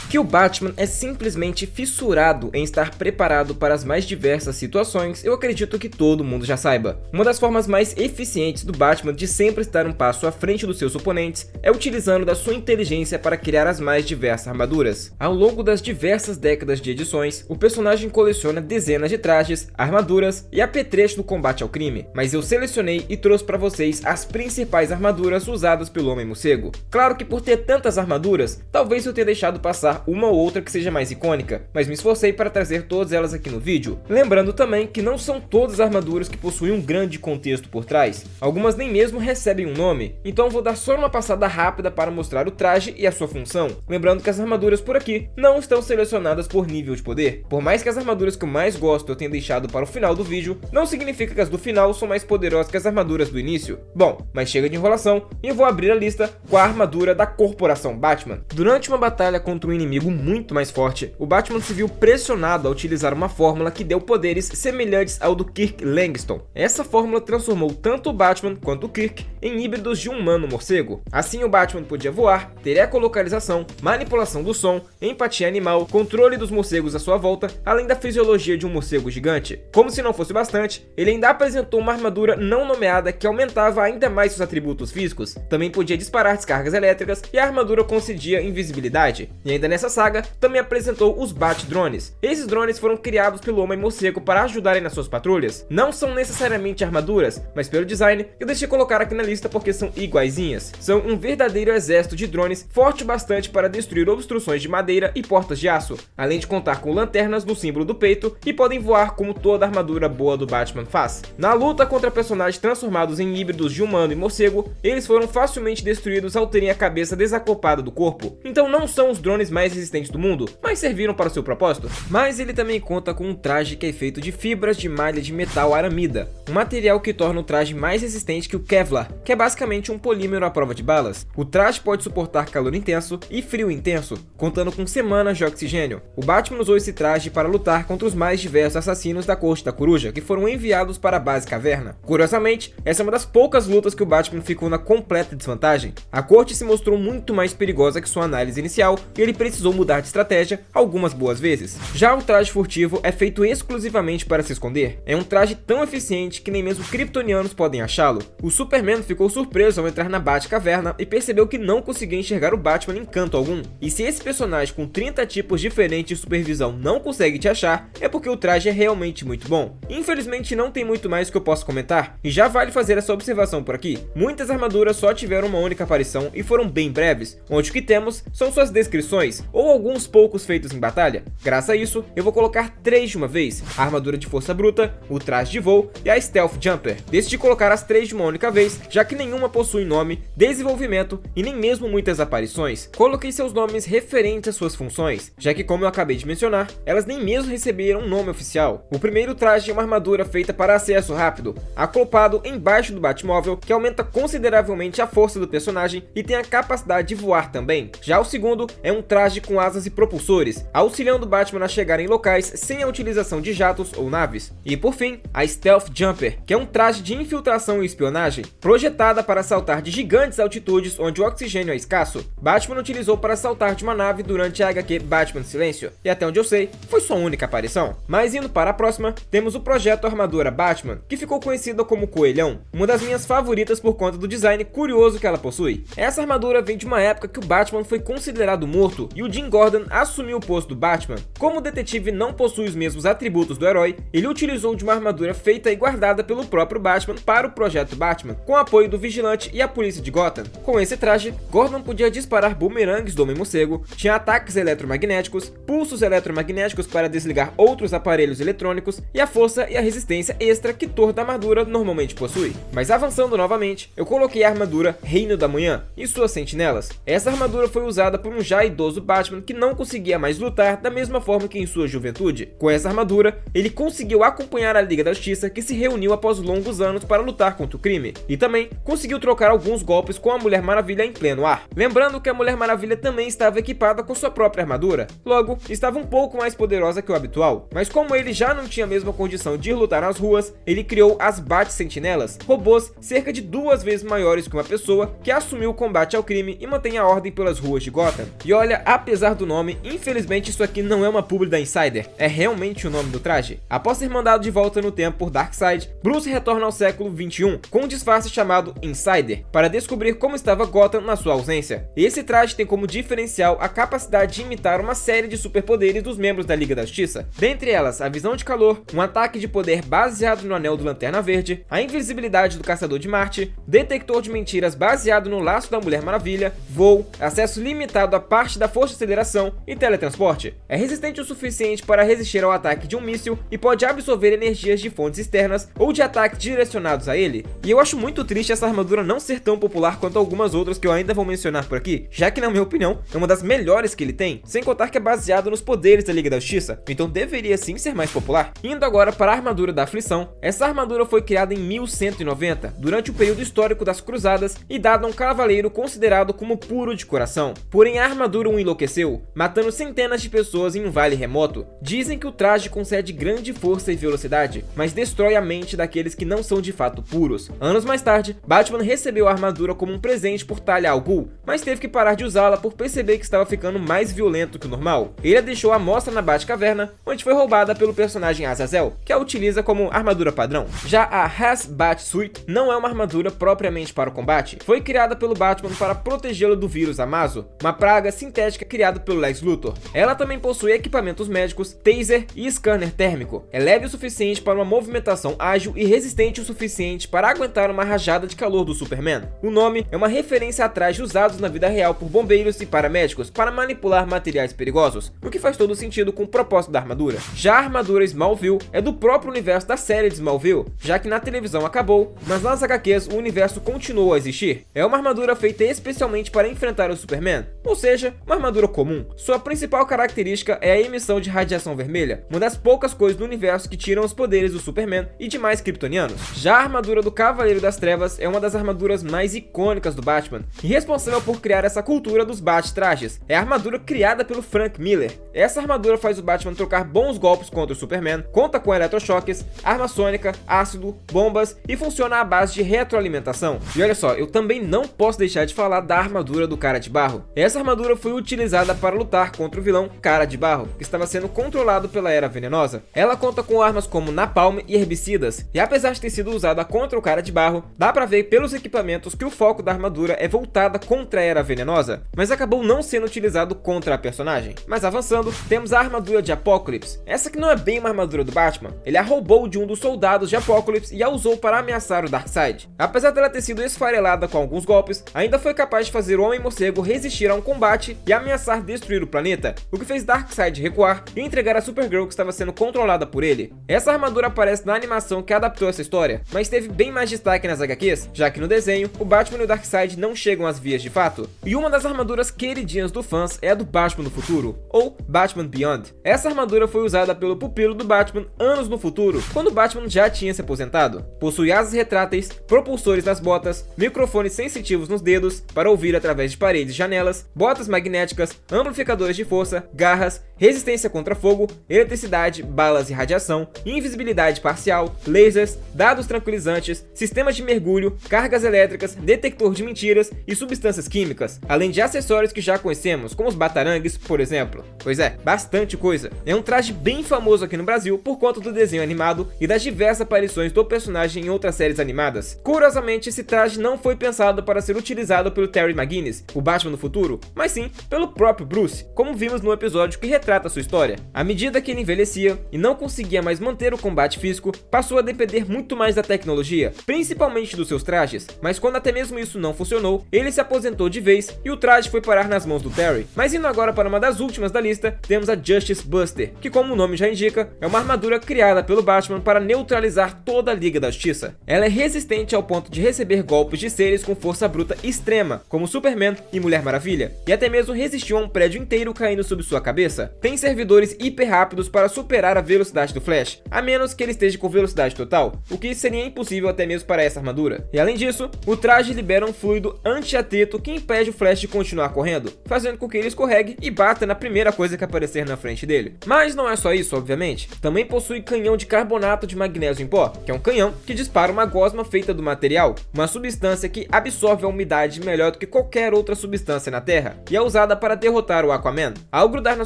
Que o Batman é simplesmente fissurado em estar preparado para as mais diversas situações, eu acredito que todo mundo já saiba. Uma das formas mais eficientes do Batman de sempre estar um passo à frente dos seus oponentes é utilizando da sua inteligência para criar as mais diversas armaduras. Ao longo das diversas décadas de edições, o personagem coleciona dezenas de trajes, armaduras e apetrechos no combate ao crime, mas eu selecionei e trouxe para vocês as principais armaduras usadas pelo Homem-Morcego. Claro que por ter tantas armaduras, talvez eu tenha deixado passar uma ou outra que seja mais icônica, mas me esforcei para trazer todas elas aqui no vídeo. Lembrando também que não são todas as armaduras que possuem um grande contexto por trás, algumas nem mesmo recebem um nome, então vou dar só uma passada rápida para mostrar o traje e a sua função. Lembrando que as armaduras por aqui não estão selecionadas por nível de poder. Por mais que as armaduras que eu mais gosto eu tenha deixado para o final do vídeo, não significa que as do final são mais poderosas que as armaduras do início. Bom, mas chega de enrolação e eu vou abrir a lista com a armadura da Corporação Batman. Durante uma batalha contra um inimigo muito mais forte, o Batman se viu pressionado a utilizar uma fórmula que deu poderes semelhantes ao do Kirk Langston. Essa fórmula transformou tanto o Batman quanto o Kirk em híbridos de humano-morcego. Assim o Batman podia voar, ter ecolocalização, manipulação do som, empatia animal, controle dos morcegos à sua volta, além da fisiologia de um morcego gigante. Como se não fosse bastante, ele ainda apresentou uma armadura não nomeada que aumentava ainda mais seus atributos físicos. Também podia disparar descargas elétricas e a armadura concedia invisibilidade. E ainda nessa saga, também apresentou os Bat-drones. Esses drones foram criados pelo Homem-Morcego para ajudarem nas suas patrulhas. Não são necessariamente armaduras, mas pelo design eu deixei colocar aqui na lista porque são iguaizinhas. São um verdadeiro exército de drones forte bastante para destruir obstruções de madeira e portas de aço, além de contar com lanternas no símbolo do peito e podem voar como toda armadura boa do Batman faz. Na luta contra personagens transformados em híbridos de humano e morcego, eles foram facilmente destruídos ao terem a cabeça desacoplada do corpo. Então não são os drones mais resistentes do mundo, mas serviram para o seu propósito. Mas ele também conta com um traje que é feito de fibras de malha de metal aramida, um material que torna o traje mais resistente que o Kevlar, que é basicamente um polímero à prova de balas. O traje pode suportar calor intenso e frio intenso, contando com semanas de oxigênio. O Batman usou esse traje para lutar contra os mais diversos assassinos da Corte da Coruja, que foram enviados para a base caverna. Curiosamente, essa é uma das poucas lutas que o Batman ficou na completa desvantagem. A Corte se mostrou muito mais perigosa que sua análise inicial e ele precisou mudar de estratégia algumas boas vezes. Já o traje furtivo é feito exclusivamente para se esconder. É um traje tão eficiente que nem mesmo kryptonianos podem achá-lo. O Superman ficou surpreso ao entrar na Batcaverna e percebeu que não conseguia enxergar o Batman em canto algum. E se esse personagem com 30 tipos diferentes de supervisão não consegue te achar, é porque o traje é realmente muito bom. Infelizmente não tem muito mais que eu possa comentar, e já vale fazer essa observação por aqui. Muitas armaduras só tiveram uma única aparição e foram bem breves, onde o que temos são suas descrições, ou alguns poucos feitos em batalha. Graças a isso, eu vou colocar 3 de uma vez: a armadura de força bruta, o traje de voo e a Stealth Jumper. Decidi colocar as 3 de uma única vez, já que nenhuma possui nome, desenvolvimento e nem mesmo muitas aparições. Coloquei seus nomes referentes às suas funções, já que, como eu acabei de mencionar, elas nem mesmo receberam um nome oficial. O primeiro traje é uma armadura feita para acesso rápido, acoplado embaixo do Batmóvel, que aumenta consideravelmente a força do personagem e tem a capacidade de voar também. Já o segundo é um traje com asas e propulsores, auxiliando o Batman a chegar em locais sem a utilização de jatos ou naves. E por fim, a Stealth Jumper, que é um traje de infiltração e espionagem, projetada para saltar de gigantes altitudes onde o oxigênio é escasso. Batman utilizou para saltar de uma nave durante a HQ Batman Silêncio, e até onde eu sei, foi sua única aparição. Mas indo para a próxima, temos o projeto Armadura Batman, que ficou conhecida como Coelhão, uma das minhas favoritas por conta do design curioso que ela possui. Essa armadura vem de uma época que o Batman foi considerado morto e o Jim Gordon assumiu o posto do Batman. Como o detetive não possui os mesmos atributos do herói, ele utilizou de uma armadura feita e guardada pelo próprio Batman para o projeto Batman, com o apoio do Vigilante e a polícia de Gotham. Com esse traje, Gordon podia disparar bumerangues do Homem-Morcego, tinha ataques eletromagnéticos, pulsos eletromagnéticos para desligar outros aparelhos eletrônicos e a força e a resistência extra que toda armadura normalmente possui. Mas avançando novamente, eu coloquei a armadura Reino da Manhã e suas sentinelas. Essa armadura foi usada por um já idoso Batman que não conseguia mais lutar da mesma forma que em sua juventude. Com essa armadura, ele conseguiu acompanhar a Liga da Justiça, que se reuniu após longos anos para lutar contra o crime, e também conseguiu trocar alguns golpes com a Mulher Maravilha em pleno ar. Lembrando que a Mulher Maravilha também estava equipada com sua própria armadura, logo estava um pouco mais poderosa que o habitual, mas como ele já não tinha a mesma condição de ir lutar nas ruas, ele criou as Bat-Sentinelas, robôs cerca de 2 vezes maiores que uma pessoa que assumiu o combate ao crime e mantém a ordem pelas ruas de Gotham. E olha, a apesar do nome, infelizmente isso aqui não é uma publi da Insider, é realmente o nome do traje. Após ser mandado de volta no tempo por Darkseid, Bruce retorna ao século 21 com um disfarce chamado Insider, para descobrir como estava Gotham na sua ausência. Esse traje tem como diferencial a capacidade de imitar uma série de superpoderes dos membros da Liga da Justiça, dentre elas a visão de calor, um ataque de poder baseado no anel do Lanterna Verde, a invisibilidade do Caçador de Marte, detector de mentiras baseado no laço da Mulher Maravilha, voo, acesso limitado a parte da força de aceleração e teletransporte. É resistente o suficiente para resistir ao ataque de um míssil e pode absorver energias de fontes externas ou de ataques direcionados a ele. E eu acho muito triste essa armadura não ser tão popular quanto algumas outras que eu ainda vou mencionar por aqui, já que na minha opinião é uma das melhores que ele tem, sem contar que é baseado nos poderes da Liga da Justiça, então deveria sim ser mais popular. Indo agora para a armadura da Aflição, essa armadura foi criada em 1190, durante o período histórico das Cruzadas e dada a um cavaleiro considerado como puro de coração. Porém a armadura o enlouqueceu, matando centenas de pessoas em um vale remoto. Dizem que o traje concede grande força e velocidade, mas destrói a mente daqueles que não são de fato puros. Anos mais tarde, Batman recebeu a armadura como um presente por Talia al Ghul, mas teve que parar de usá-la por perceber que estava ficando mais violento que o normal. Ele a deixou à mostra na Batcaverna, onde foi roubada pelo personagem Azazel, que a utiliza como armadura padrão. Já a Has-Bat Suit não é uma armadura propriamente para o combate, foi criada pelo Batman para protegê-lo do vírus Amazo, uma praga sintética criada pelo Lex Luthor. Ela também possui equipamentos médicos, taser e scanner térmico. É leve o suficiente para uma movimentação ágil e resistente o suficiente para aguentar uma rajada de calor do Superman. O nome é uma referência a trajes usados na vida real por bombeiros e paramédicos para manipular materiais perigosos, o que faz todo sentido com o propósito da armadura. Já a armadura Smallville é do próprio universo da série de Smallville, já que na televisão acabou, mas nas HQs o universo continuou a existir. É uma armadura feita especialmente para enfrentar o Superman, ou seja, uma armadura comum. Sua principal característica é a emissão de radiação vermelha, uma das poucas coisas do universo que tiram os poderes do Superman e demais kryptonianos. Já a armadura do Cavaleiro das Trevas é uma das armaduras mais icônicas do Batman e responsável por criar essa cultura dos Bat-trajes. É a armadura criada pelo Frank Miller. Essa armadura faz o Batman trocar bons golpes contra o Superman, conta com eletrochoques, arma sônica, ácido, bombas e funciona à base de retroalimentação. E olha só, eu também não posso deixar de falar da armadura do Cara de Barro. Essa armadura foi utilizada para lutar contra o vilão Cara de Barro, que estava sendo controlado pela Era Venenosa. Ela conta com armas como napalm e herbicidas, e apesar de ter sido usada contra o Cara de Barro, dá pra ver pelos equipamentos que o foco da armadura é voltada contra a Era Venenosa, mas acabou não sendo utilizado contra a personagem. Mas avançando, temos a armadura de Apokolips. Essa que não é bem uma armadura do Batman, ele a roubou de um dos soldados de Apokolips e a usou para ameaçar o Darkseid. Apesar dela ter sido esfarelada com alguns golpes, ainda foi capaz de fazer o Homem-Morcego resistir a um combate e ameaçar destruir o planeta, o que fez Darkseid recuar e entregar a Supergirl que estava sendo controlada por ele. Essa armadura aparece na animação que adaptou essa história, mas teve bem mais destaque nas HQs, já que no desenho, o Batman e o Darkseid não chegam às vias de fato. E uma das armaduras queridinhas do fãs é a do Batman do Futuro, ou Batman Beyond. Essa armadura foi usada pelo pupilo do Batman anos no futuro, quando o Batman já tinha se aposentado. Possui asas retráteis, propulsores nas botas, microfones sensitivos nos dedos para ouvir através de paredes e janelas, botas magnéticas, amplificadores de força, garras, resistência contra fogo, eletricidade, balas e radiação, invisibilidade parcial, lasers, dados tranquilizantes, sistemas de mergulho, cargas elétricas, detector de mentiras e substâncias químicas, além de acessórios que já conhecemos, como os batarangues, por exemplo. Pois é, bastante coisa. É um traje bem famoso aqui no Brasil por conta do desenho animado e das diversas aparições do personagem em outras séries animadas. Curiosamente, esse traje não foi pensado para ser utilizado pelo Terry McGinnis, o Batman do futuro, mas sim pelo próprio Bruce, como vimos no episódio que retrata sua história. À medida que ele envelhecia e não conseguia mais manter o combate físico, passou a depender muito mais da tecnologia, principalmente dos seus trajes, mas quando até mesmo isso não funcionou, ele se aposentou de vez e o traje foi parar nas mãos do Terry. Mas indo agora para uma das últimas da lista, temos a Justice Buster, que como o nome já indica, é uma armadura criada pelo Batman para neutralizar toda a Liga da Justiça. Ela é resistente ao ponto de receber golpes de seres com força bruta extrema, como Superman e Mulher Maravilha, e até mesmo resistiu a um prédio inteiro caindo sobre sua cabeça. tem servidores hiper rápidos para superar a velocidade do Flash, a menos que ele esteja com velocidade total, o que seria impossível até mesmo para essa armadura. E além disso, o traje libera um fluido anti-atrito que impede o Flash de continuar correndo, fazendo com que ele escorregue e bata na primeira coisa que aparecer na frente dele. Mas não é só isso, obviamente. Também possui canhão de carbonato de magnésio em pó, que é um canhão que dispara uma gosma feita do material, uma substância que absorve a umidade melhor do que qualquer outra substância na Terra, e é usada para derrotar o Aquaman. Ao grudar na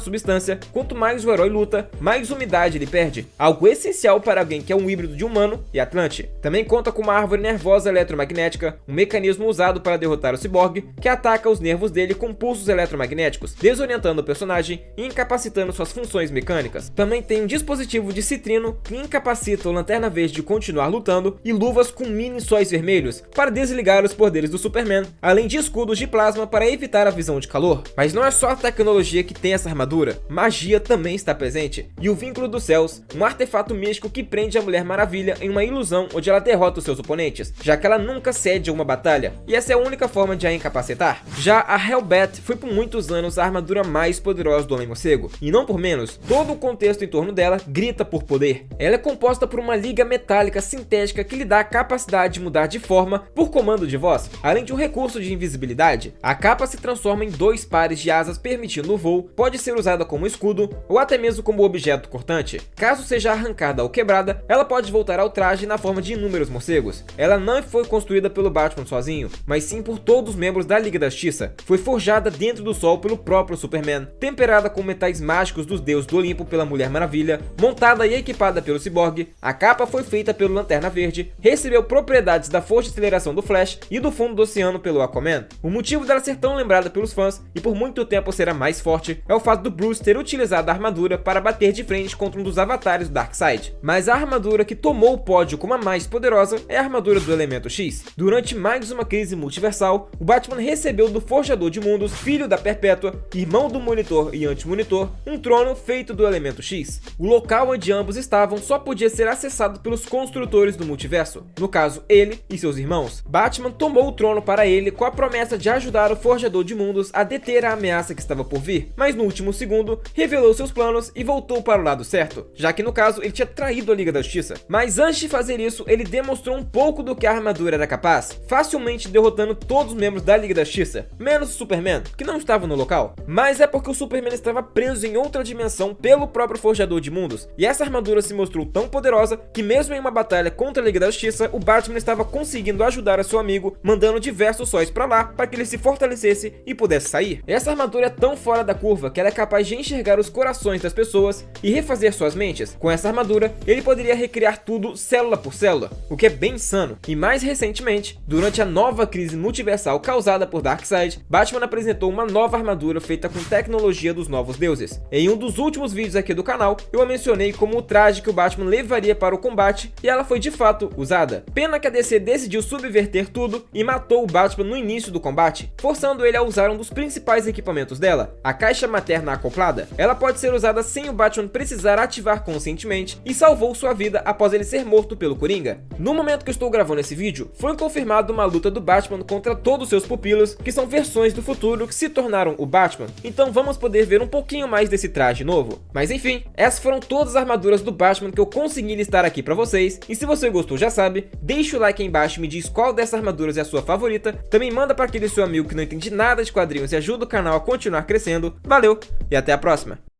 substância, quanto mais o herói luta, mais umidade ele perde, algo essencial para alguém que é um híbrido de humano e Atlante. Também conta com uma árvore nervosa eletromagnética, um mecanismo usado para derrotar o Cyborg, que ataca os nervos dele com pulsos eletromagnéticos, desorientando o personagem e incapacitando suas funções mecânicas. Também tem um dispositivo de citrino que incapacita o Lanterna Verde de continuar lutando e luvas com mini sóis vermelhos para desligar os poderes do Superman, além de escudos de plasma para evitar a visão de calor. Mas não é só a tecnologia que tem essa armadura, magia também está presente, e o Vínculo dos Céus, um artefato místico que prende a Mulher Maravilha em uma ilusão onde ela derrota os seus oponentes, já que ela nunca cede a uma batalha, e essa é a única forma de a incapacitar. Já a Hellbat foi por muitos anos a armadura mais poderosa do Homem-Morcego, e não por menos, todo o contexto em torno dela grita por poder. Ela é composta por uma liga metálica sintética que lhe dá a capacidade de mudar de forma por comando de voz, além de um recurso de invisibilidade. A capa se transforma em 2 pares de asas permitindo o voo, pode ser usada como escudo ou até mesmo como objeto cortante. Caso seja arrancada ou quebrada, ela pode voltar ao traje na forma de inúmeros morcegos. Ela não foi construída pelo Batman sozinho, mas sim por todos os membros da Liga da Justiça. Foi forjada dentro do sol pelo próprio Superman, temperada com metais mágicos dos deuses do Olimpo pela Mulher Maravilha, montada e equipada pelo Cyborg. A capa foi feita pelo Lanterna Verde, recebeu propriedades da força de aceleração do Flash e do fundo do oceano pelo Aquaman. O motivo dela ser tão lembrada pelos fãs e por muito tempo ser a mais forte é o fato do Bruce ter utilizado a armadura para bater de frente contra um dos avatares do Darkseid. Mas a armadura que tomou o pódio como a mais poderosa é a armadura do Elemento X. Durante mais uma crise multiversal, o Batman recebeu do Forjador de Mundos, filho da Perpétua, irmão do Monitor e Anti-Monitor, um trono feito do Elemento X. O local onde ambos estavam só podia ser acessado pelos construtores do multiverso, no caso ele e seus irmãos. Batman tomou o trono para ele com a promessa de ajudar o Forjador de Mundos a deter a ameaça que estava por vir, mas no último segundo revelou seus planos e voltou para o lado certo, já que no caso ele tinha traído a Liga da Justiça. Mas antes de fazer isso, ele demonstrou um pouco do que a armadura era capaz, facilmente derrotando todos os membros da Liga da Justiça, menos o Superman, que não estava no local. Mas é porque o Superman estava preso em outra dimensão pelo próprio Forjador de Mundos, e essa armadura se mostrou tão poderosa que mesmo em uma batalha contra a Liga da Justiça, o Batman estava conseguindo ajudar a seu amigo, mandando diversos sóis para lá para que ele se fortalecesse e pudesse sair. Essa armadura é tão fora da curva que ela é capaz de enxergar os corações das pessoas e refazer suas mentes. Com essa armadura, ele poderia recriar tudo célula por célula, o que é bem insano. E mais recentemente, durante a nova crise multiversal causada por Darkseid, Batman apresentou uma nova armadura feita com tecnologia dos novos deuses. Em um dos últimos vídeos aqui do canal, eu a mencionei como o traje que o Batman levaria para o combate, e ela foi de fato usada. Pena que a DC decidiu subverter tudo e matou o Batman no início do combate, forçando ele a usar um dos principais equipamentos dela, a caixa materna acoplada. Ela pode ser usada sem o Batman precisar ativar conscientemente e salvou sua vida após ele ser morto pelo Coringa. No momento que eu estou gravando esse vídeo, foi confirmado uma luta do Batman contra todos seus pupilos, que são versões do futuro que se tornaram o Batman, então vamos poder ver um pouquinho mais desse traje novo. Mas enfim, essas foram todas as armaduras do Batman que eu consegui listar aqui pra vocês, e se você gostou já sabe, deixa o like aí embaixo e me diz qual dessas armaduras é a sua favorita, também manda para aquele seu amigo que não entende nada de quadrinhos e ajuda o canal a continuar crescendo. Valeu e até a próxima!